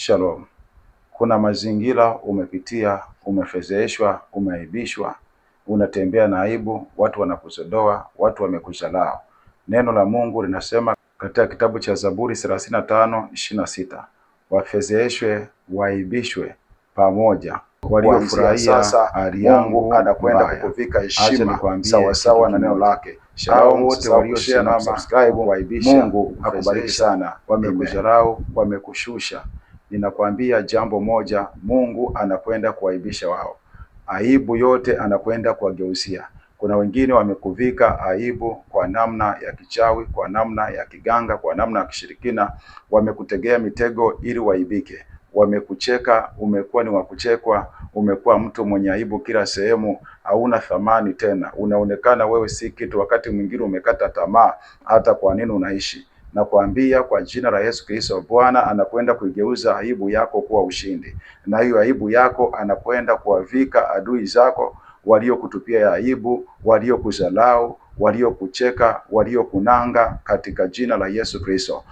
Shalom. Kuna mazingira umepitia, umefedheheshwa, umeaibishwa, unatembea na aibu, watu wanakuzodoa, watu wamekuzalau. Neno la Mungu linasema katika kitabu cha Zaburi 35:26, wafedheheshwe, waaibishwe pamoja waliofurahia hali yangu. Anakwenda kukuvika heshima sawasawa na neno lake. Hao wote waliosimama kuaibisha, Mungu akubariki sana. Wamekuzalau, wamekushusha. Ninakwambia jambo moja, Mungu anakwenda kuaibisha wao. Aibu yote anakwenda kuwageuzia. Kuna wengine wamekuvika aibu kwa namna ya kichawi, kwa namna ya kiganga, kwa namna ya kishirikina. Wamekutegea mitego ili waibike. Wamekucheka, umekuwa ni wakuchekwa, umekuwa mtu mwenye aibu kila sehemu, hauna thamani tena. Unaonekana wewe si kitu, wakati mwingine umekata tamaa hata kwa nini unaishi. Na kuambia kwa jina la Yesu Kristo, Bwana anakwenda kuigeuza aibu yako kuwa ushindi. Na hiyo aibu yako anakwenda kuwavika adui zako waliokutupia aibu, waliokuzalau, waliokucheka, waliokunanga, katika jina la Yesu Kristo.